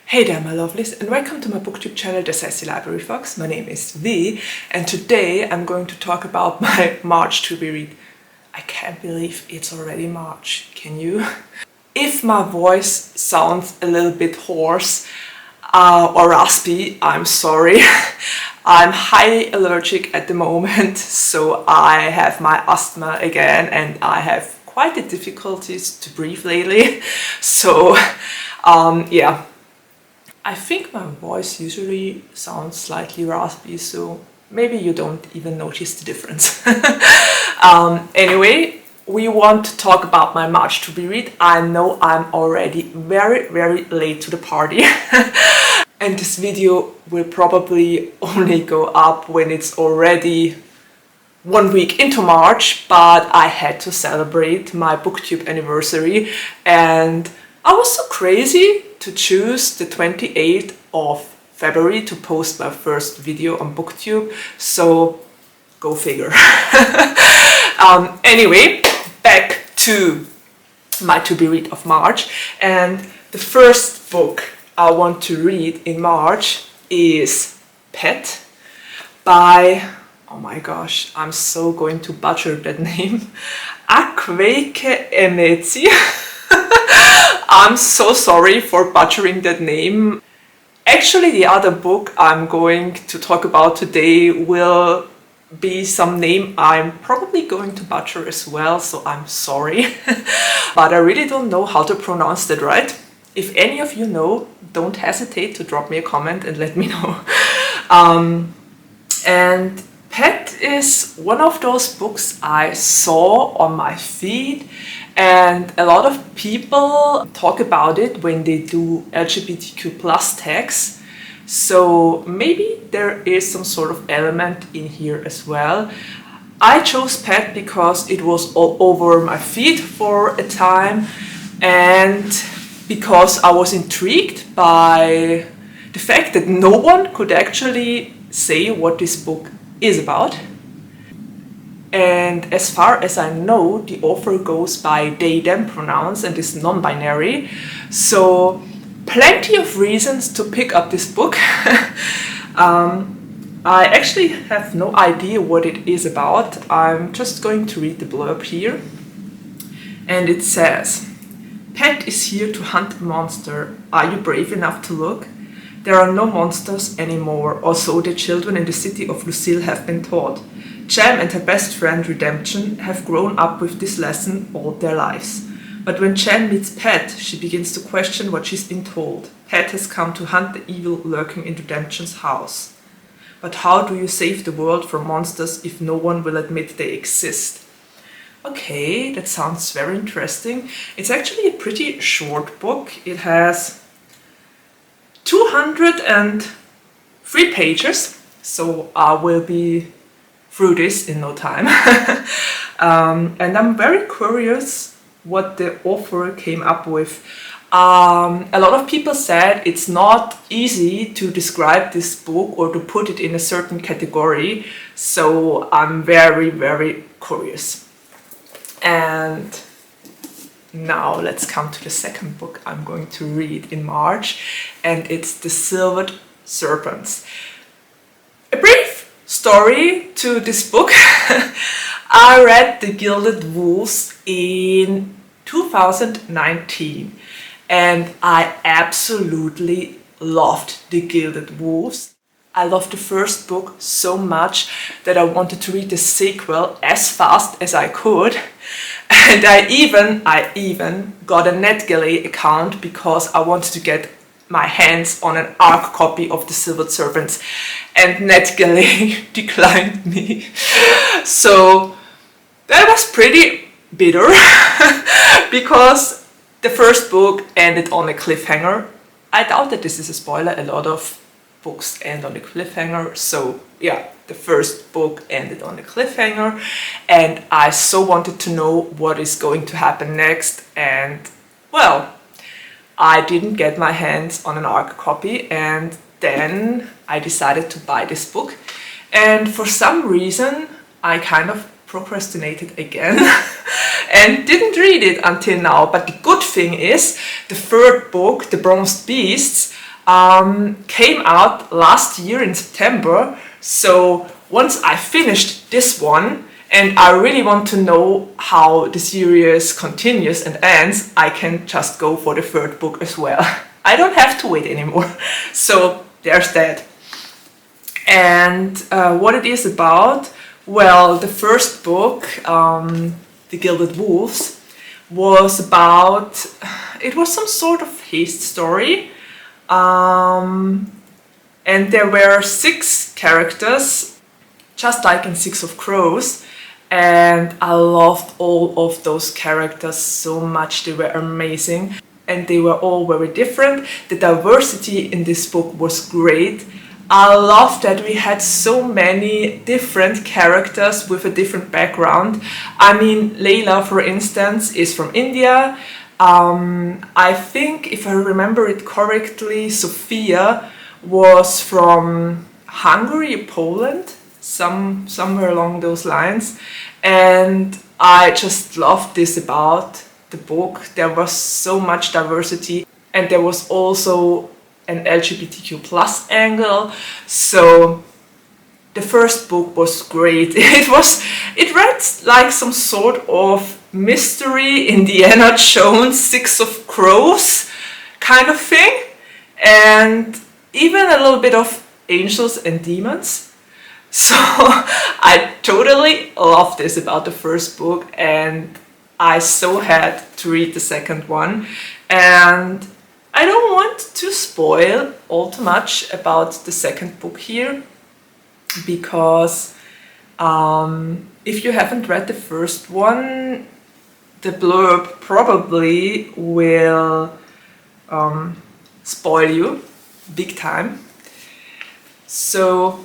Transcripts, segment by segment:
Hey there my lovelies, and welcome to my booktube channel, The Sassy Library Fox. My name is V, and today I'm going to talk about my March to be read. I can't believe it's already March, can you? If my voice sounds a little bit hoarse or raspy, I'm sorry. I'm highly allergic at the moment, so I have my asthma again and I have quite the difficulties to breathe lately. So yeah. I think my voice usually sounds slightly raspy, so maybe you don't even notice the difference. Anyway, we want to talk about my March to be read. I know I'm already very late to the party. And this video will probably only go up when it's already 1 week into March, but I had to celebrate my BookTube anniversary and I was so crazy to choose the 28th of February to post my first video on BookTube, so go figure. Anyway, back to my to be read of March, and the first book I want to read in March is Pet by, oh my gosh, I'm so going to butcher that name, Akwaeke Emezi. I'm so sorry for butchering that name. Actually, the other book I'm going to talk about today will be some name I'm probably going to butcher as well, so I'm sorry. But I really don't know how to pronounce that right. If any of you know, don't hesitate to drop me a comment and let me know. And Pet is one of those books I saw on my feed, and a lot of people talk about it when they do LGBTQ plus tags. So maybe there is some sort of element in here as well. I chose Pet because it was all over my feed for a time and because I was intrigued by the fact that no one could actually say what this book is about. And as far as I know, the author goes by they them pronouns and is non-binary, so plenty of reasons to pick up this book. I actually have no idea what it is about. I'm just going to read the blurb here, and it says, "Pet is here to hunt a monster. Are you brave enough to look? There are no monsters anymore, or so the children in the city of Lucille have been taught. Jam and her best friend Redemption have grown up with this lesson all their lives. But when Jam meets Pet, she begins to question what she's been told. Pet has come to hunt the evil lurking in Redemption's house. But how do you save the world from monsters if no one will admit they exist?" Okay, that sounds very interesting. It's actually a pretty short book. It has 203 pages, so I will be through this in no time. And I'm very curious what the author came up with. A lot of people said it's not easy to describe this book or to put it in a certain category, so I'm very curious. And now let's come to the second book I'm going to read in March, and it's The Silvered Serpents. A brief story to this book. I read The Gilded Wolves in 2019 and I absolutely loved The Gilded Wolves. I loved the first book so much that I wanted to read the sequel as fast as I could. And I even got a NetGalley account because I wanted to get my hands on an ARC copy of The Silvered Serpents, and NetGalley declined me. So that was pretty bitter because the first book ended on a cliffhanger. I doubt that this is a spoiler, a lot of books end on a cliffhanger, so yeah, the first book ended on a cliffhanger and I so wanted to know what is going to happen next, and well, I didn't get my hands on an ARC copy, and then I decided to buy this book, and for some reason I kind of procrastinated again and didn't read it until now. But the good thing is, the third book, The Bronzed Beasts, came out last year in September. So once I finished this one, and I really want to know how the series continues and ends, I can just go for the third book as well. I don't have to wait anymore. So there's that. And what it is about, well, the first book, The Gilded Wolves, was about, it was some sort of heist story. And there were 6 characters, just like in Six of Crows. And I loved all of those characters so much. They were amazing. And they were all very different. The diversity in this book was great. I love that we had so many different characters with a different background. I mean, Layla, for instance, is from India. I think, if I remember it correctly, Sophia was from Hungary, Poland, somewhere along those lines. And I just loved this about the book. There was so much diversity, and there was also an LGBTQ plus angle. So the first book was great. It read like some sort of mystery, Indiana Jones, Six of Crows kind of thing, and even a little bit of angels and demons. So I totally love this about the first book, and I so had to read the second one. And I don't want to spoil all too much about the second book here, because if you haven't read the first one, the blurb probably will spoil you big time. So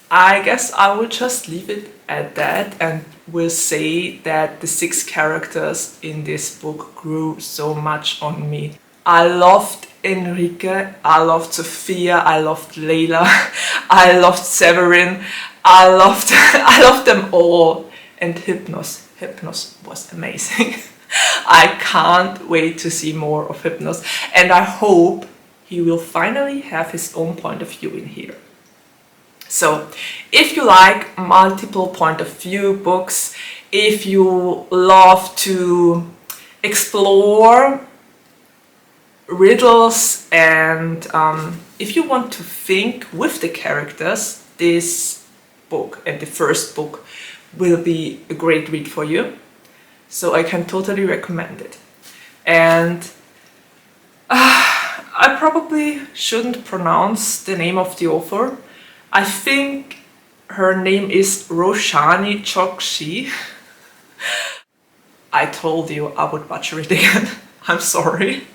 I guess I will just leave it at that, and will say that the 6 characters in this book grew so much on me. I loved Enrique, I loved Sophia, I loved Layla, I loved Severin, I loved them all. And Hypnos was amazing. I can't wait to see more of Hypnos, and I hope he will finally have his own point of view in here. So if you like multiple point of view books, if you love to explore riddles, and if you want to think with the characters, this book and the first book will be a great read for you. So I can totally recommend it. And I probably shouldn't pronounce the name of the author. I think her name is Roshani Chokshi. I told you I would butcher it again. I'm sorry.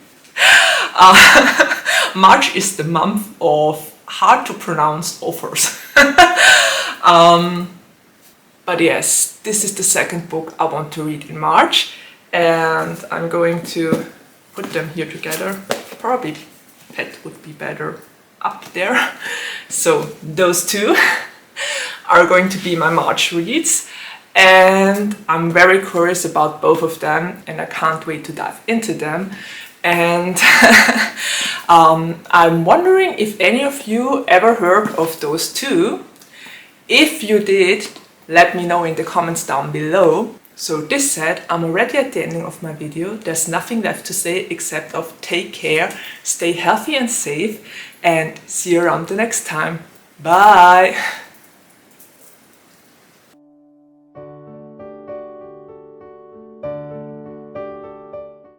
March is the month of hard to pronounce authors. But yes, this is the second book I want to read in March, and I'm going to put them here together. Probably Pet would be better up there. So those 2 are going to be my March reads, and I'm very curious about both of them, and I can't wait to dive into them. And I'm wondering if any of you ever heard of those 2. If you did, let me know in the comments down below. So this said, I'm already at the ending of my video. There's nothing left to say except of take care, stay healthy and safe, and see you around the next time. Bye!